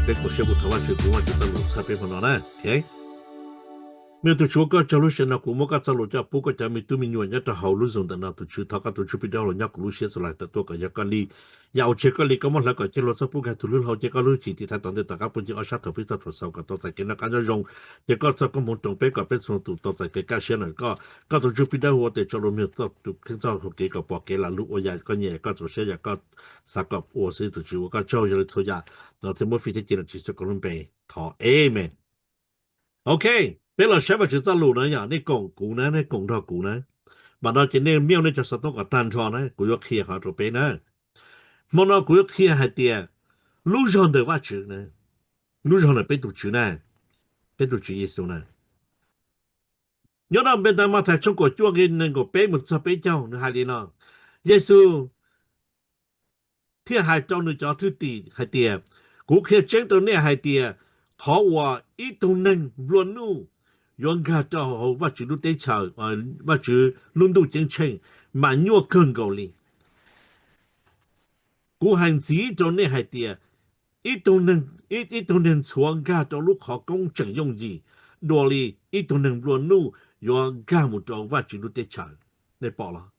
别个学不头发去，古话就在路侧边碰到呢，OK。没有读书个走路线那古么个走路叫不过叫没对面原因就好路上的那读书，他个读书比较人家古路写出来的多个一个哩，要这个哩，咁么那个这路走不开读路好，这个路起的他当地大家本就二十头比较多少个都在给那干着用，这个这个么东北个别从读都在给干些那个读书比较我哋走路没有到读听到好几个包给啦路我也个嘢个做些也个啥个我是读书我个教育的出呀，那怎么非得见了其实个人被讨 A 咩？ OK，bây giờ sẽ phải chịu ra lũ nữa nhá, này cùng cũ nữa, này cùng thọ cũ nữa, mà nó chỉ nên miêu này cho sao tốt cả tan cho này, cũ yok kia họ rồi bên nữa, mà nó cũ yok kia hay tiền, lũ rồng được vắt chữ này, lũ rồng là bên tụ chữ này, bên tụ chữ Giêsu này, nhớ đâu bên ta mà thấy trong cổ chúa cái nên cổ bên một sao bên nhau nữa hai đi nó, Giêsu thiên hai trong nữa cho thứ tỷ hai tiền, cũ kia chếtตัวเนี่ยhai tiền, họว่าít tu nên luôn nu yon ga cho họ và chữ lúc tế chờ và chữ luôn đủ chân chân mà nhua cơn cầu li cú hành chỉ cho nên hay tiệt ít tu nên chuang ga cho lúc họ công chẳng用gì đồ li ít tu nên luôn nu yon ga một chỗ và chữ lúc tế chờ để bỏ了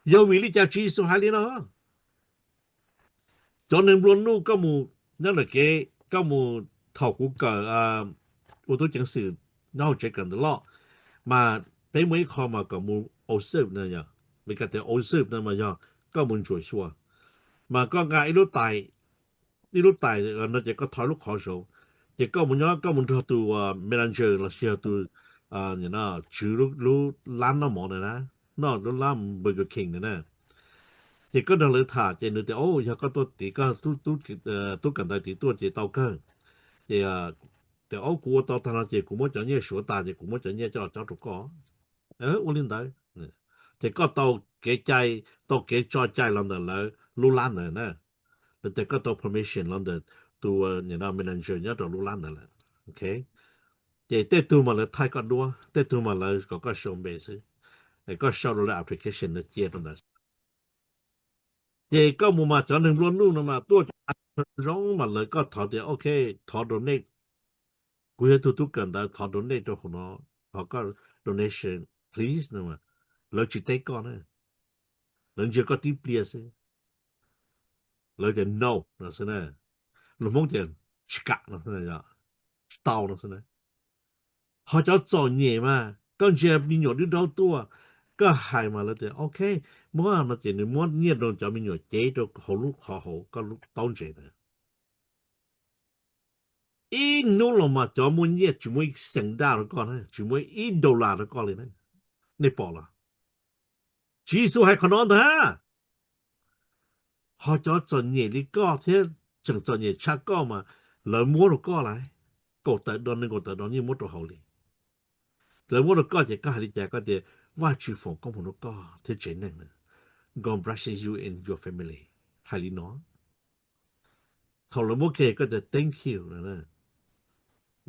有为你家只说还里呢cho nên luôn nu có một nó là cái có một thầu của cờ ô tô chẳng sự nó chỉ cần được lo mà bé mấy kho mà có một ô sếp nữa nhá mấy cái ô sếp nữa mà nhá có một chuột xua mà có ngài lúc tài nó chỉ có thỏi lúc khó số chỉ có một nhá có một thằng tụ manager là xe tụ như nó chữ lúc lăn nó mỏ này nè nó làm Burger King này nè chỉ có đang lựa thả chỉ nữa thì ô giờ có tôi thì có tôi cần tới thì tôi chỉ tao cơ thì thì ô của tao thằng chỉ cũng muốn cho nhẹ sửa tài thì cũng muốn cho nhẹ cho trụ có ô lên tới thì có tàu cái cho chạy làm được là lưu lan rồi nè thì có tàu permission làm được tu nhà nào manager nhớ tàu lưu lan rồi ok thì tết tu mà là thay con đua tết tu mà là có show base thì có show là application nó chia trong thì có một mà cho nên luôn luôn mà tôi giống mà lại có thọ thì ok thọ donate quý tu cần đã thọ donate cho họ có donation please nữa mà lỡ chỉ tay con ấy lỡ chỉ có tiếp bia thôi lỡ chỉ no nó thế này lỡ mong tiền chặt nó thế này tao nó thế này họ cho做嘢嘛跟住變咗啲多多ก็係嘛咧就 OK 冇啊嘛就你冇呢度就變咗這就好碌好好個碌當住嘅一努力嘛就冇嘢就冇成大嘅個咧就冇$1嘅個咧你報啦指數係可能的họ cho做嘢你個thế chẳng做嘢差個嘛來摸到個來個帶到你個帶到你摸到好咧來摸到個就個係你就個就ว่าชีฟงก็มันก็ที่เจนนั่นนะ God blesses you in your family ใครเนาะเขาเราโอเคก็จะ thank you นะ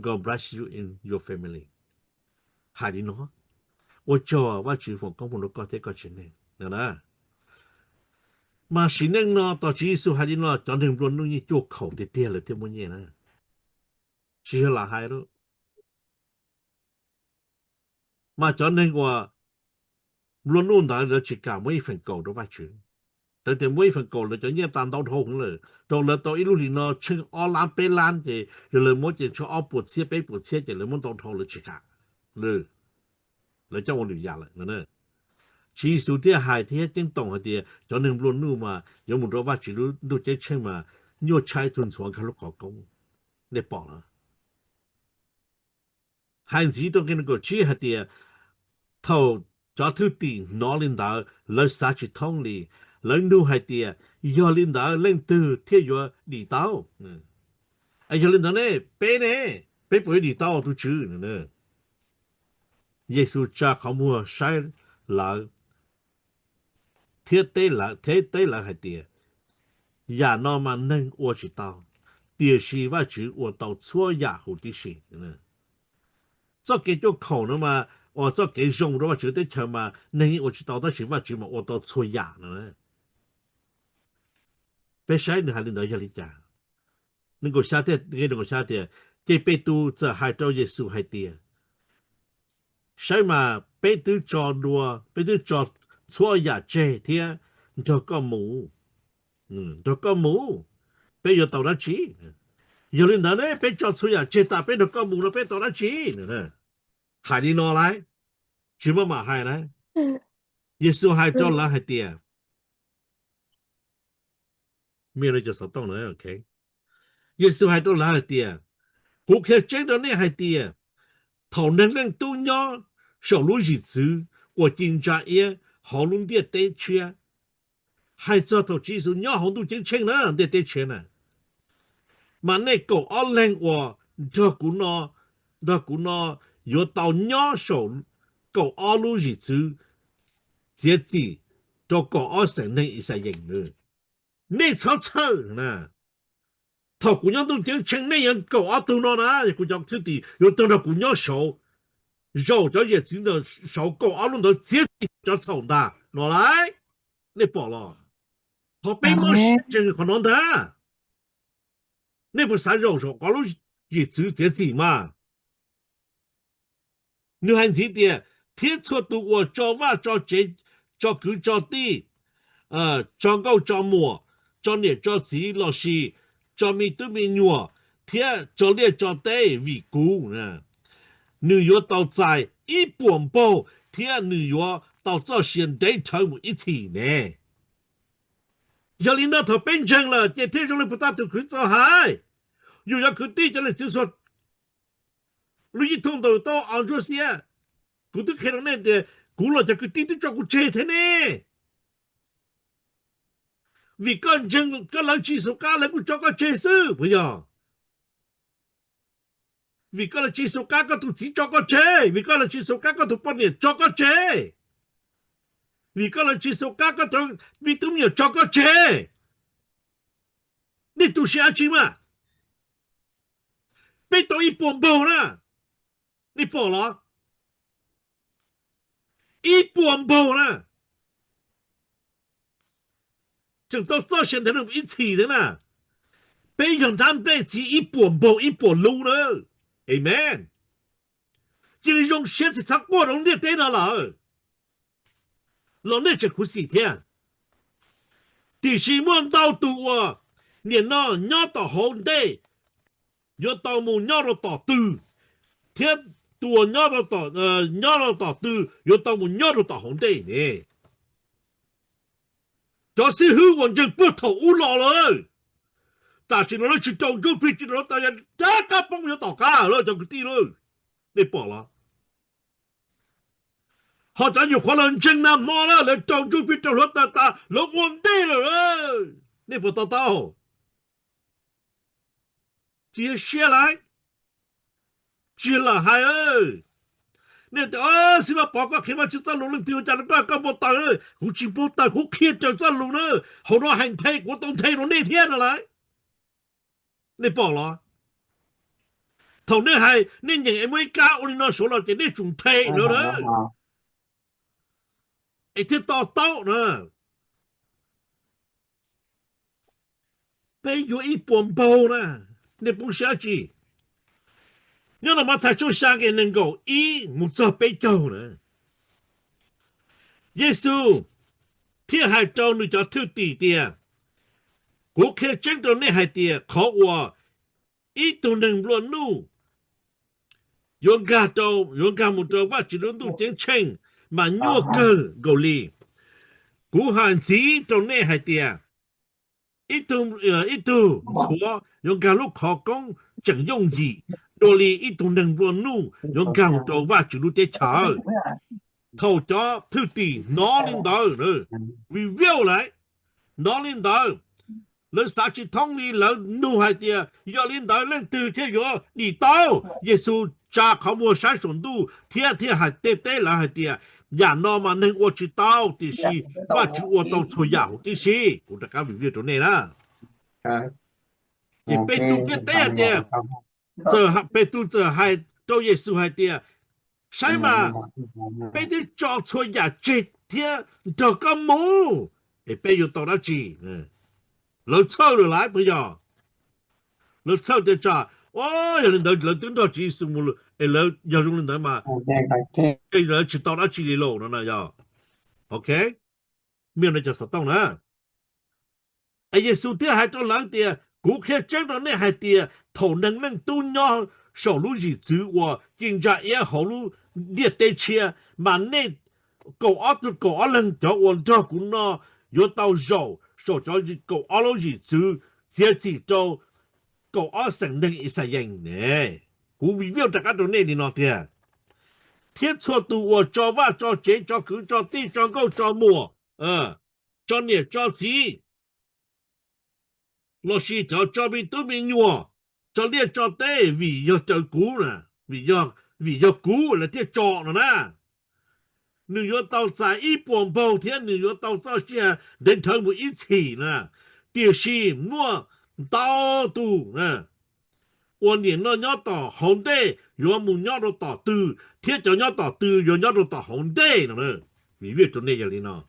God bless you in your family ใครเนาะว่าจอว่าชีฟงก็มันก็ที่ก็เจนนั่นนะมาสิ่งนั้นเนาะต่อชีสุใครเนาะจนถึงรุ่นนี้จุกเขาเตี้ยเลยที่มันเนี่ยนะชีละหายแล้วมาจนถึงว่ารุ่นนู้นได้เราจิกาไม่ฝันเก่าด้วยว่าชื่อแต่แต่ไม่ฝันก่อนเลยจะเนี่ยตามดาวทงเลยตอนเราตัวอีลูลีนอชึงอลานเปลานจะเลยมั่วจะชอบปวดเสียไปปวดเสียจะเลยมั่วดาวทงเลยจิกาเลยเจ้าวันหนึ่งยาเลยนั่นเองชีสุดที่หายที่จึงตรงหาเดียจนหนึ่งรุ่นนู้มายังมุ่งว่าจิรู้ดูเจ๊เช่นมาโยใช้ทุนสวนเขาลูกขอกงได้ปอกแล้วหายสีตรงกันก็ชี้หาเดียเท่าจอทุตีนอลินดาเลยสาจิท่องลีlần đầu hai tia giờ linh đạo lên từ thế giờ đi tàu ai giờ linh đạo này bé bơi đi tàu tu chữ nữa Giêsu chaเขาmua sai là thế tế là hai tia ya nó mà nâng ô chỉ tàu tia sĩ và chữ ô tàu chúa ya hồ tí sĩ nữa cho cái chỗ khẩu nữa mà ô cho cái rong đó mà chữ tế chờ mà nâng ô chỉ tàu đó sĩ và chữ mà ô tàu chúa ya nữa bé sai nữa hai linh đạo giờ linh cha 能够下跌能够下跌这被都这还到耶稣还跌ใช่嘛被都จอดัว被都จอ错呀这天这个母这个母被有到了去有人呢被จอ错呀这大被这个母了被到了去呢还你拿来什么嘛还来耶稣还จอ了还跌没人就说懂了 OK 耶稣还到了还跌กูแค่เจ๊งตอนนี้ให้เตียเท่านั้นเรื่องตู้ย่อ小路日子我经常也好弄点得去还做到技术ย่อของตู้เจ๊งเช่งนะเด็ดเช่นนะมันในกูอ้อแรงว่าเจ้ากูนอเจ้ากูนออยู่到ย่อ小กูอ้อ路日子เสียจีเจ้ากูอ้อแสงในอีสายอย่างเลยนี่เช่าๆนะ他姑娘都讲青年人搞啊都那呢，姑娘土地又等着姑娘小，绕着也真的小搞啊弄到自己就操的，拿来，你报了，他被没时间可能的，你不是绕着搞了也只自己嘛？你看这点，天错都我找娃找这找狗找地，找狗找母，找你找自己老师。cho mi tu mi nhua thế cho liệt cho tê vì cú nè nữ yếu tàu dài ít buồn bầu thế nữ yếu tàu cho hiện đại thở một ít thì nè giờ linh nó thở bên chân là thế thế trong lịch bắt đầu cứ cho hai dù là cứ đi cho lịch sử xuất lúc ý thông đầu tao ăn cho xia cứ tức khi đó này thì cú là cho cứ đi cho cú chơi thế nè vì con chân có lần chỉ số cá là cũng cho con chơi sư bây giờ vì con là chỉ số cá có tụ chỉ cho con chơi vì con là chỉ số cá có tụ bao nhiêu cho con chơi vì con là chỉ số cá có tụ vì tụ nhiều cho con chơi你读下去嘛被到一本报了你报了一本报了正到早现在人一起的呢被用咱被起一本报一本路了 Amen 这里用现在才过容易对了了老那这苦死天第四门到度啊年那鸟到红的有到木鸟到到度天ตัว鸟到到鸟到到度有到木鸟到到红的呢就是好完全不同乌老了但是เรา去中州必须เรา大家大家帮我打架了就个地了你报了好像有可能真那么了来中州必须เรา大大เรา稳定了你不知道接下来接了还你是吧报告开嘛就在路上丢家的干不到了我进不到我开就在路了好多hành梯我都睇到那天了來你報了頭呢係你認為家我哋那數落嘅呢仲睇了呢一天到呢被有一本包呢你不下去你那么他就想给能够一木做被救呢耶穌天係做你就挑地點我看真的那还点考我一都能乱路用家到用家木到ว่าจิร度真清มันยัวเกกลีกูหันสีตรงนี้ให้เตีย一都错用家ลูกขอกงจังยงยีโดลี一都能乱路用家木到ว่าจิรได้ฉาเท่าจ้อทื่อตีน้อลินดาเนรีวิว来น้อลินดา人杀去通里人怒海的要领导人对天有你到耶稣加考我山上度天天还对对了海的呀那么能我知道的是我就我都出要的是我的讲比较呢啦你被堵在对的这被堵着还都耶稣海的ใช่嘛被你找出呀这天这个梦被有到了几เราเช่าหรือหลายพยา了操的家哦有人了等到几十亩了了要用人嘛人去到那几里路了那要 OK 没有人就说到了耶稣的还到人的古客讲到那还的头能都要收入日子我经济也好路列的车满内狗阿都狗阿人叫我照顾呢有到肉手叫狗阿路日子这几周狗阿成能一些人呢古微妙大家都那里那的天错度我照哇照节照狗照地照狗照木照你照鸡老师照照比都没用照列照对为要照顾呢为要顾了天照了呢你要到在一半半天你要到这些人头们一起呢第是我到度呢我年了要到红的我们要到度天就要到度要到红的呢你越做那样的呢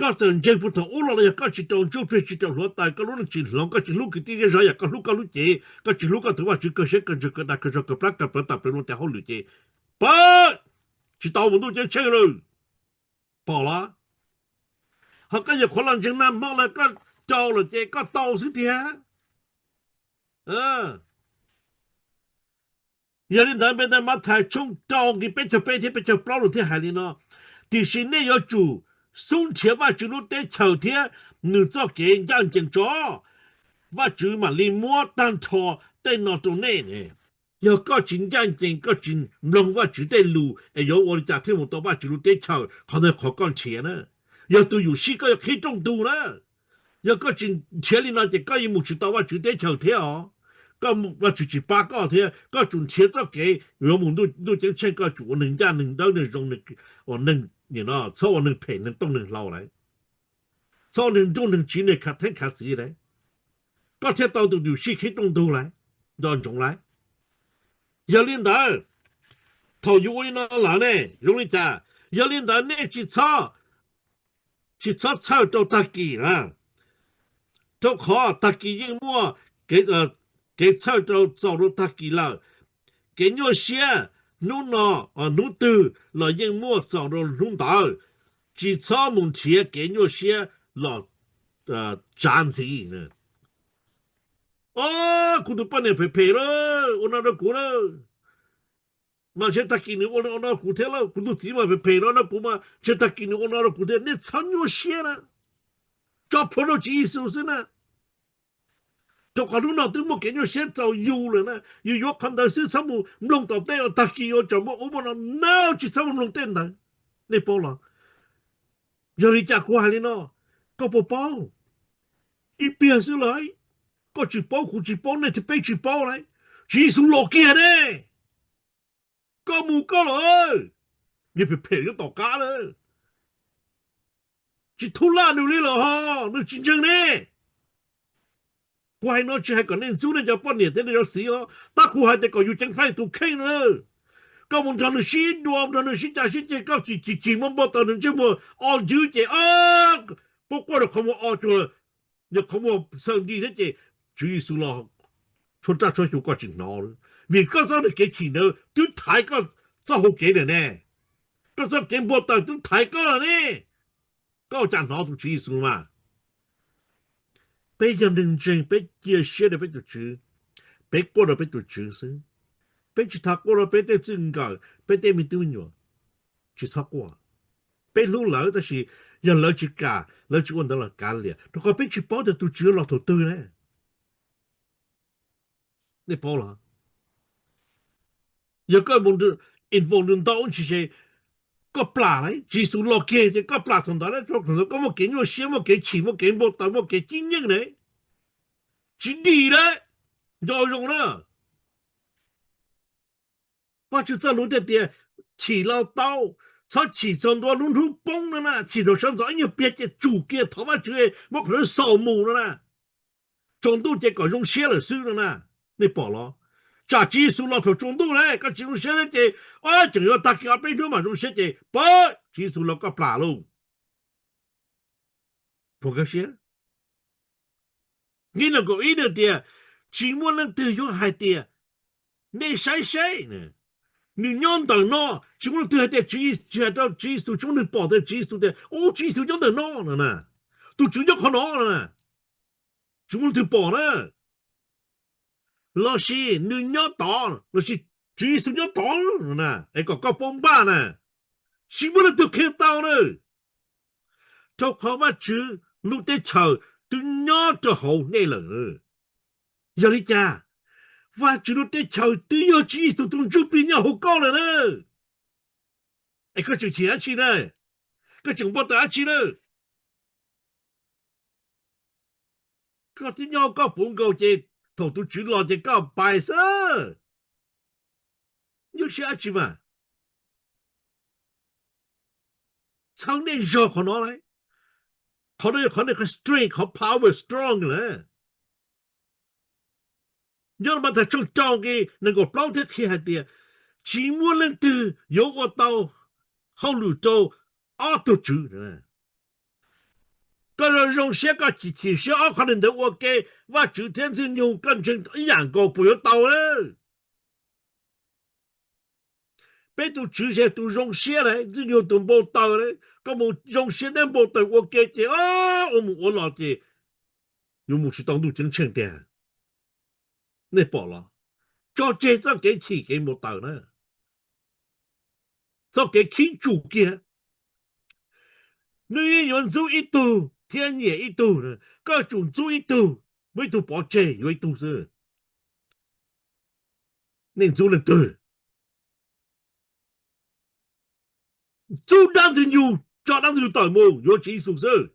ก็จนเจ้าพุทธอุลเลยก็จิตองจุเพจิตหัวตายก็รู้นึกจิตหลงก็จิลูกที่จะรายก็ลูกเจก็จิลูกก็ถือว่าจิก็เช็คกันจิก็ได้ก็จะปลักกับประตับเป็นวันแต่เขาหรือเจปะจิตเอามันดูจะเชื่อเลยพอละเขาก็อย่าคนหลังจากนั้นมองแล้วก็เจ้าเลยเจก็โตสิทีฮะอย่าลืมได้เป็นมาถ่ายช่วงจองที่เป็นจะเป็นที่เป็นจะปล่อยหรือที่หายนี่เนาะที่สิ่งนี้要做送钱ว่าจะรู้ได้เฉาเทียหนึ่งจะเก่งยังจังจ้อว่าจะมาลิมัวตั้งทอได้นอตรงนี้เนี่ย要ก็จริงยังจริงก็จริงลงว่าจะได้รู้有我哋จากที่ผมตัวว่าจะรู้ได้เฉาเขาได้ขอก่อนเชียนะ要都有事ก็要可以中度นะ要ก็จริงเชีย里那จะก็ยังมุ知道ว่าจะได้เฉาเทียก็ว่าจะจี八个天ก็จุนเชียจะ给我们都就เช่นก็จุหนึ่งจานหนึ่งดาวหนึ่งรงหนึ่ง我หนึ่ง你呢操我能赔能动能捞来操能动能钱呢卡天卡子来ก็เทีย到都有事可以动都来让中来要领导头有位那哪呢容易讲要领导那去操到大几啊都好大几因么给操到走到大几了给有些努呢努度了因么找到领导几操问题给有些了战子呢กู都半年赔了我那กู了嘛现在给你我那กู贴了กู都起码赔了那กู嘛现在给你我那กู贴你操有些呢找朋友几意思是呢就看到那都没给你先找有了呢有看到是什么弄到带要打给要怎么我们那去什么弄电的你包了有你家过来呢ก็บ่เป้าอีเปียสิเลยก็จิเป้ากูจิเป้าเนี่ยจะไปจิเป้าอะไรจิสุโลเกียเนี่ยก็มูก็เลยนี่ไปเพลก็ต่อกาเลยจิทุล่าดูนี่เหรอฮะนี่จริงๆเนี่ยกูให้น้องจะให้ก่อนเนี่ยสู้เนี่ยจะป้อนเนี่ยแต่เนี่ยจะเสียถ้ากูให้แต่ก็อยู่จังไฟถูกเข่งเลยก็มันทำในชีดวงทำในชีจ่าชีเจก็จีมันบอกตอนนั้นจะมาอ๋อจื้อเจพวกเราเขาว่าอ๋อจัวเนี่ยเขาว่าสร้างดีที่เจ主耶稣咯出扎出就过真闹了为个啥的给钱呢都太个咋好给的呢个啥给不到都太个了呢高价闹都主耶稣嘛被人认真被接写的被都知被过了被都知是被其他过了被的真高被的没对呢其他过被路老的是要老去干老去问到了干了如果被去包的都知老头对呢你包了有个问题 involved 到这些ก็ปลาเลยจีสุโลเกจะก็ปลาทนได้แล้วก็มาเก่งว่าเสียมาเก่งฉีมาเก่งบ่ตามาเก่งจริงยังไงจริงดีเลยยอมลงนะว่าจะจะรู้ได้เดียฉีเราเต้า他起很多龙头崩了呢起头上早因为别的主给头发就不可能扫墓了呢中度这个用写了书了呢你保了จากจีสุเราถูกจงตู้เลยก็จีสุเสียเจจึง要大家ไปดูมาจงเสียเจปะจีสุเราก็ปลาลูกพวกก็เสีย你能够一的的寂寞人都有海的你谁谁呢你娘的喏寂寞都的只到只数中的保的只数的只数娘的喏了呢都主要可能了寂寞都保呢老是你娘打老是只数娘打了呢个bom吧呢寂寞人都看到了就靠嘛只路的草都娘的好那了要你家ว่าจุดที่ชาวตียจีสุดตรงจุดปีนี้หกก้อนเลยนะไอ้ก็จึงเฉียชีนะก็จึงบ่ตาชีนะก็ที่ยอก็ปุ่งก็เจถตุจุดรอจะก็ไปซะ有些อาชีพ嘛常年热可能来เขาได้เขา strength เขา power strong เลย要么他正照给能够保得起来的寂寞人的有我到好路走都住呢个人用些个机器是可能的我给我昨天是用感情一样个不要到了别都直接都用些来只有都没到了那么用些的没到我给的我老的有没是当都真清的你保了cho chế cho cái chỉ cái một tờ nữa cho cái khí chủ kia nếu yon chú ít tu thiên nhiên ít tu các chủ chú ít tu mới tu bỏ chế rồi tu sư nên chú lần từ chú đang thì nhiều cho đang thì tỏi mù rồi chỉ sụp sư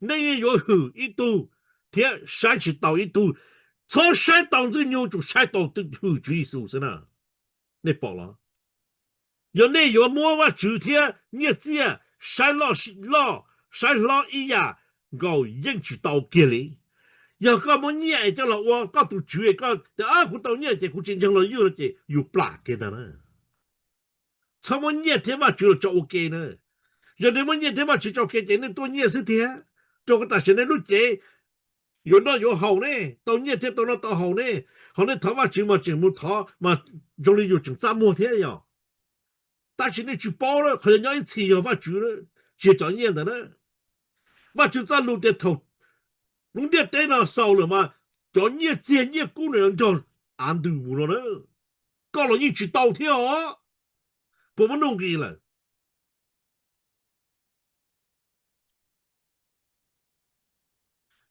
nên yon hử ít tu thiên sai chỉ tàu ít tu从山当着牛就山到的后追溯是呢你保了有那有摸哇主天你这山老山老一呀搞引起到给里要个么你爱叫了我搞都主个的古到你这古真正了有了这有不拉给的呢怎么你天嘛就找给呢有的么你天嘛去找给的那多你是天这个大现在路这有那有好呢到你天到那到好呢好呢他嘛就嘛就么他嘛中里有整三摩天呀但是你去包了可能要一次要把住了就找你的呢我就在路的头路的电脑烧了嘛找你接你姑娘就安度了呢搞了你去倒跳不么弄给了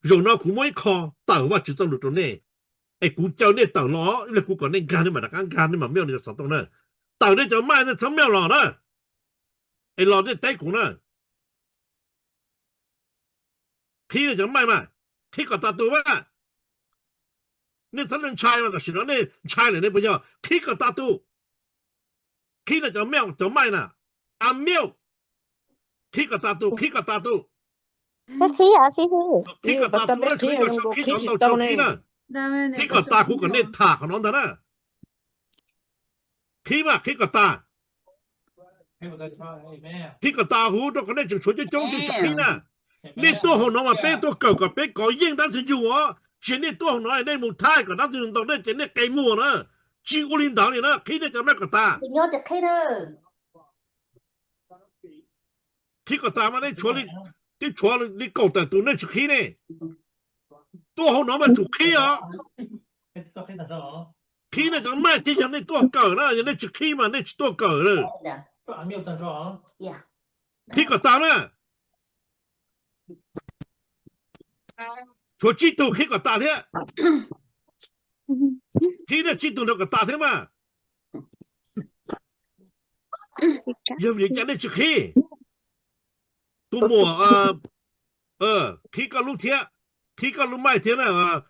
rồi nó cũng mới kho tàu và chỉ tao lụt này ai cũng cho nên tàu nó là cũng còn nên gan nhưng mà đã gan nhưng mà mèo này sao tao nè tàu đấy cho mai nó thấm mèo lò đó ai lò đấy tay cũng nè khi này cho mai mà khi có tao tụ mà nên thật là trai mà cái gì đó nên trai này nên bây giờ khi có tao tụ khi này cho mèo cho mai nè mèo khi có tao tụ cái khí hả xí khi có tao tụ khi có tao khi nè khi có tao cũng còn nên thả của nó đó nè khi mà khi có tao khi có tao hú đó còn nên chừng số cho trông chừng khi nè nên tôi hồ nó mà bé tôi cầu cả bé có riêng đang sử dụng á chỉ nên tôi hồ nói nên một thai của đang sử dụng đó nên chỉ nên cây mùa nữa chỉ có linh đạo này đó khi nên cho mấy có tao nhớ chặt khí nữa khi có tao mà nên chúa đi cầu tao tụi nên chừng khi này tôi hồ nó mà chủ khi á khi này cho mai thì nên tôi cờ đó nên chừng khi mà nên tôi cờ rồi khi có tao nè chúa chỉ tụ khi có tao thế khi này chỉ tụ nó có tao thế mà giờ việc cho nên chừng khi tụ mùa khi có lúc thế khi có lúc mai thế là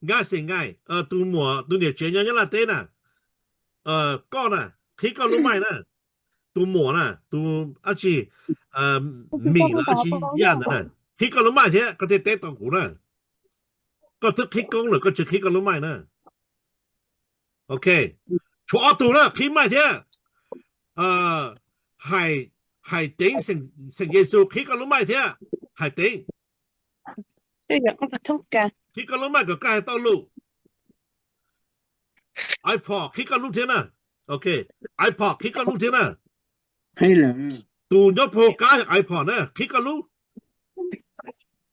ngay sinh ngay tụ mùa tụ địa chế nhau là thế nè con nè khi có lúc mai nè tụ mùa nè tụ chỉ mì là chỉ yan nè khi có lúc mai thế có thể tết tao cũng nè có thức khi công rồi có chữ khi có lúc mai nè ok chỗ tụ nè khi mai thế hải tính sinh Giêsu khi có lúc mai thế hải tính 这个我通个，去个龙麦个盖道路 iPod 去个路天啊 OK iPod 去个路天啊黑了，杜咗破解 iPod 呢去个路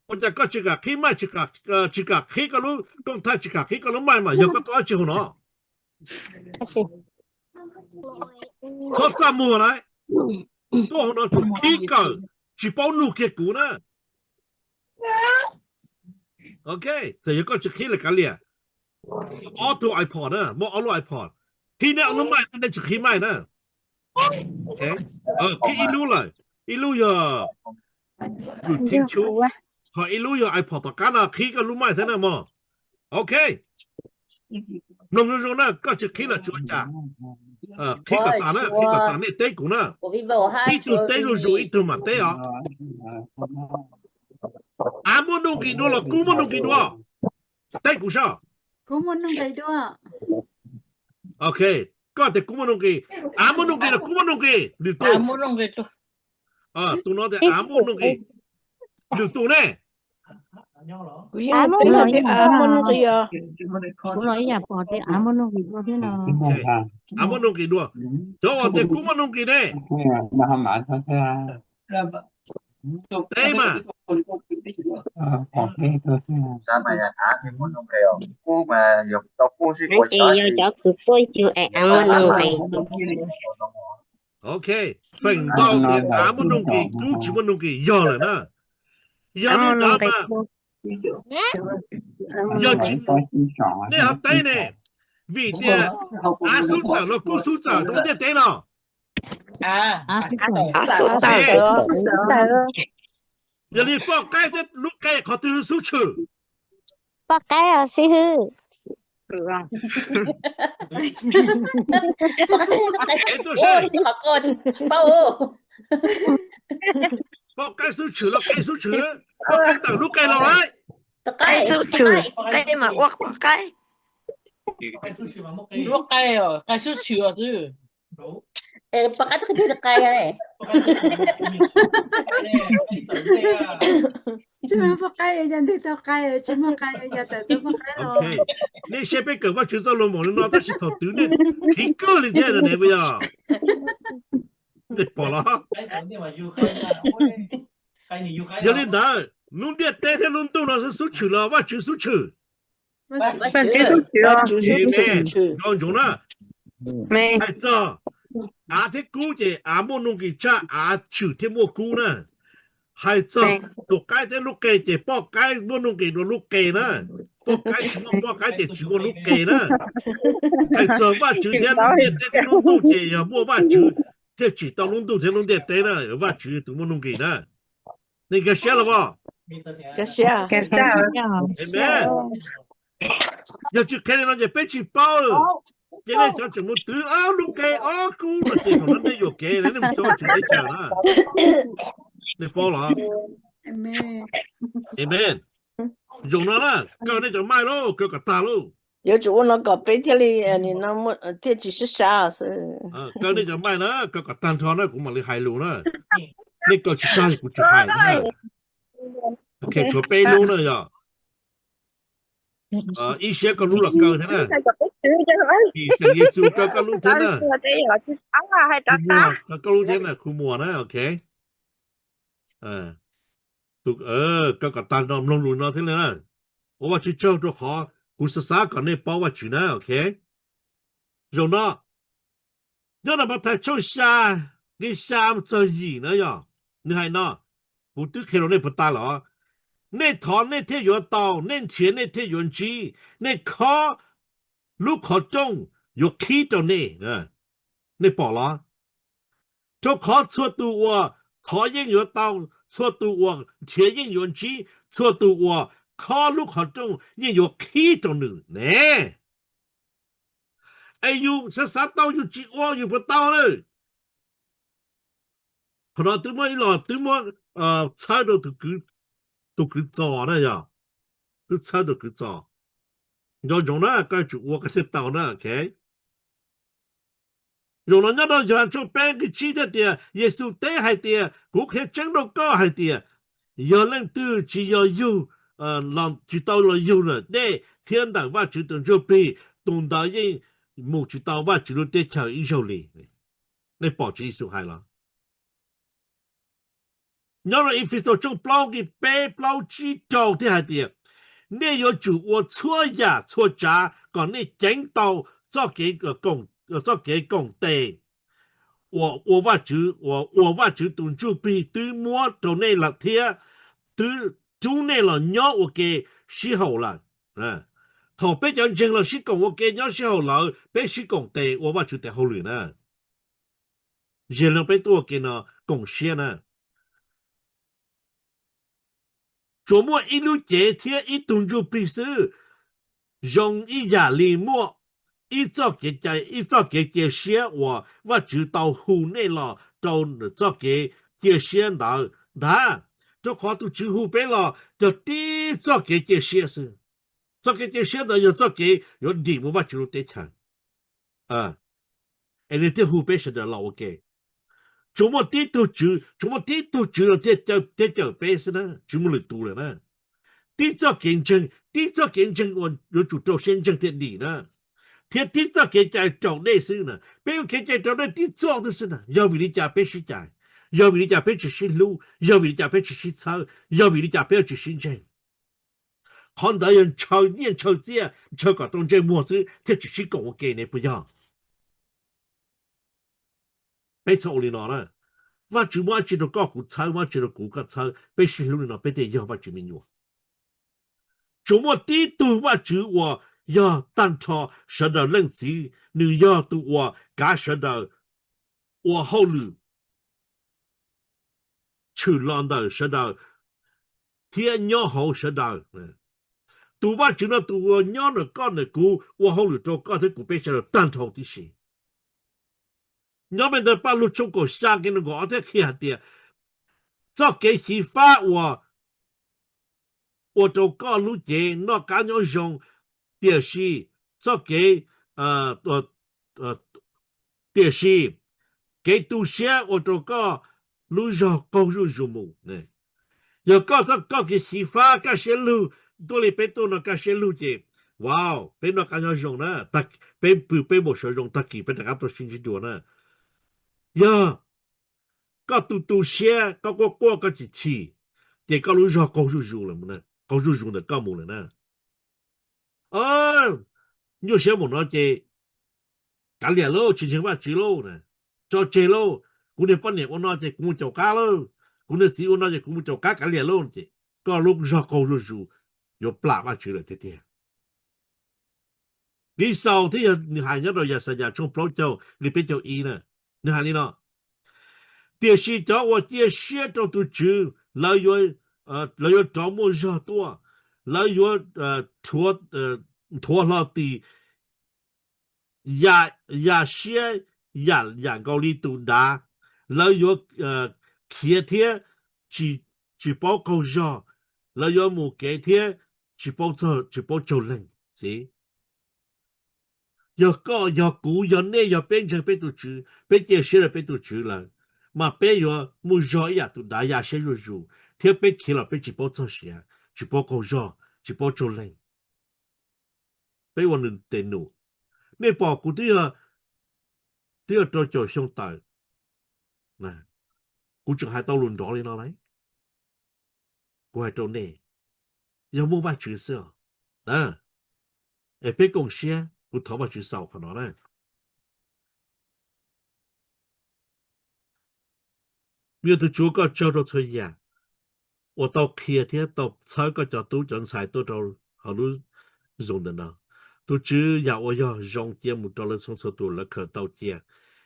我就个这个去买这个这个去个路动态这个去个路买嘛有个多少呢错怎么来多呢就去个去包路给股呢 OK 这有个就去了个咧 auto iPod 呢冇 auto iPod ที่เนี่ยเอาไม่นั่นจะขี้ไม่นะโอเคขี้อีรู้เลยอีรู้อย่าอยู่ทิ้งชูพออีรู้อย่า iPod ต่อกันนะขี้ก็รู้ไม่เท่านั้นมั้งโอเคน้องๆนะก็จะขี้ละจวนจ้าขี้ก็ตานะขี้ก็ตาเนี่ยเต้กูนะ 我比บ่哈 ขี้ตัวเต้ก็อยู่อีตัวมาเต้อ่ะอามุนุกิดูละกูมุนุกิดูอ่ะเต้กูชอบ Como non dai doa? OK ก็แต่กูมุนุกิอามุนุกิละกูมุนุกิดูตัว Amo non vedo. ตัวน้องแต่อามุนุกิดูตัวเนี่ย Qui no te amo non io. Uno ia pote amo no vi pote no. อามุนุกิดูโจว่าแต่กูมุนุกิเนี่ย มาหาหมาเขาจะ เต้มา ของเท่ตัวเสื้อ Sa mày là thả thì muốn không kêu cô mà dục tao cô sĩ của Chị vô chỗ cửa cuối chưa ăn món nông này. โอเคฝั่งดาวเนี่ยอามุนุกิกูจิมุนุกิยอเลยนะยอนี่ดามา ยอจิ ตัวสีสอง เนี่ยเต้เนี่ยวีเดียอาสุจ่าแล้วกูสุจ่าตรงเนี่ยเต้เนาะ Ah, Assunta. อย่ารีบบอกใกล้จะลูกแกขอตื้อสู้ชื่อ Bác cái à sư hư. ไอ้ตัว โอ้ ใช่ ยขอก่อนเป้า บอกใกล้สู้ชื่อแล้วใกล้สู้ชื่อบอกใกล้ต่างลูกแกเราไว้ ตะไคร้ Cái mà quắc cái. lúc cái rồi, cái số chừa chứ. ปกติคือตะไคร้อะไร Cuma pakai jangan ditokai, cuma kaya jatuh tu pakai โอ lo. เคนี่เชฟไปเกิดว่าชื่อเจ้าลมหมดแล้วเนาะแต่ชิถอดตื้อเนี่ยพิงเกอร์เลยเนี่ยเนี่ยไม่ยอมเด็กปอละอย่าเล่นได้ลุงเดียเต้ที่ลุงตู้น่ะสู้ชื่อแล้วว่าชื่อสู้ชื่อ Bạn chỉ số chưa? Amen ยองจงนะ Mẹ. ไอ้เจ้าอาที่กูเจอาโมนุกิจ้าอาชื่อที่โมกูนะให้เจ้าตัวไก่ที่ลูกเกเจป้อไก่โมนุกิตัวลูกเกนะป้อไก่ชิมป้อไก่เจชิมลูกเกนะให้เจ้าว่าชื่อที่ลุงเดียเต้ที่ลุงตู้เจอย่ามัวว่าชื่อที่ชื่อตอนลุงตู้ที่ลุงเดียเต้นะว่าชื่อตัวโมนุกินะนี่ก็เชื่อแล้วป่ะ Cái sao? Cái sao? เห็นไหมอย่าชื่อแค่นั้นจะเป็นชิเป้าเจ้าจะจะมุดตื้ออ้าวลูกเกอ้าวกูมาเจ้าของนั้นได้อยู่เกแล้วนี่มันตัวชื่อได้เจ้านะนี่ป้อเหรอ Amen. Amen 用了啦搞那就卖咯搞个大咯 Yo chủ nó có bé thế li ni nó muốn thế chỉ是sao sự. 搞那就卖啦搞个单车啦กูมาเลยหายรู้นะนี่ก็ชิตากูจะหายนะโอเคชัวไปรู้นะอย่า一些个路了搞的呢อีเสียงเยซูก็รู้เท่านั้นก็รู้เท่านั้นคุมัวนะโอเคตุกก็ตันนอมลงรู้เนาะเท่านั้นนะโอ้ว่าชื่อเจ้าตัวขอกูศึกษาก่อนในป้อว่าชื่อนะโอเคจงเนาะ要那么太抽象跟下做gì nữa ya你还呢我都看到那不大了那堂那天有刀那天那天有鸡那靠ลูกขอจงยกขี้ตัวนี้นะนี่บอกละเจ้าขอชั่วตัวขอยิ่ง有刀ชั่วตัว前ยิ่ง有鸡ชั่วตัวขอลูกขอจงยิ่ง有ขี้ตัวนึงเนี่ยไอ้อยู่ศึกษาเต้าอยู่จีอ้ออยู่บนเต้าเลยพอเราตึ้งมาอีหลอตึ้งมาใช้到都คือจ่อนะอย่า都ใช้到คือจ่อ要用呢该就我个是到呢 OK 用了那到原就半个记得的耶稣带还的古克真都高还的要能都只要有 làm chỉ tao là yêu nữa để thiên đàng và chỉ từng cho bị tồn tại những một chỉ tao và chỉ lúc để chờ ý sau lì để bỏ chỉ số hay là nhớ là if it's trong bao cái bé bao chỉ trâu thì hay đi你要就我错呀错家，讲你讲到做几个工，做几工地，我话就动就比对摸到那六天，对就那了鸟我给时候了，头别讲正了是讲我给鸟时候了，别是工地我话就得好了呢，人了别多给呢贡献呢。琢磨一路接天一动就必须容易压力莫一早给些我知道湖内了，早给些了，那这话都几乎白了，就第一早给些是，早给些的要早给要你我就得看啊，哎你这湖北是的老我给。怎么地都了，这叫白是呢？怎么来读了呢？第竞争，我主导先争的你呢？第竞争找类似呢？没有竞争找那第做的是呢？要为你家别是家，要为你家别只是路，要为你家别只是草，要为你家别只是人。看到人吵架，吵个东这模子，这只是跟我给你不要。别吵你了，我只知道搞股炒，我知道股个炒，别是路呢，别得要我就没有。怎么地都我要当他说到冷静，你要对我感受到我后路，去浪到说到天鸟好说到，都知道对我鸟的干的股，我后路做干的股别说到当头的事。要不然把路中国下给那个我在看的，早给洗发我都告路节那干要用，表示早给表示给读些我都告路上高入目呢，要告给洗发干些路，多里别多那干些路节，哇哦，别那干要用呢，但别没说用，但给别大家都心知多呢。呀，搞读些，搞过个几次，也搞路上高入了么呢？高入的搞么了呢？哦，有些么那些，干连喽，之前话几喽呢？做这喽，古年半年我那些古做家喽，古年只我那些古做家干连喽的，搞路上高入，有不拉嘛去了，对对。你少的人，你还要到也是呀，从不就你别叫一呢？你看你呢？电视找我电视找都知，来源找么热多，来源拖拉的呀些呀高里都大，来源天天去报告热，来源么改天去报做人，是。要高要古要内要变成被都知，被电视了被都知了。mà bây giờ mua gió ya tụi đã ya sẽ rồi theo bây khi là bây chỉ bao cho xe chỉ bao cầu gió chỉ bao cho lên bây giờ mình tiền nụ nên bỏ cụ tí cho xong tài nè cụ chẳng hai tao luôn đó lên nó lấy cụ hai tao nè giờ mua ba chữ xưa à ở bây công xe cụ tháo ba chữ sau của nó này bây giờ chúa có cho nó chơi ya 我到开天到采个叫都种菜都到好多用的呢，都只要我要用节目到了从此多了可到家，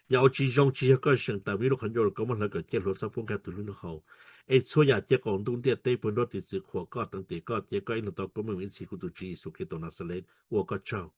要去用这个生但为了很多人咁那个结论上分开讨论好，哎，所以这广东的对本地的是火锅等地个这个因到咁样一起个都只是给到那些来我个招。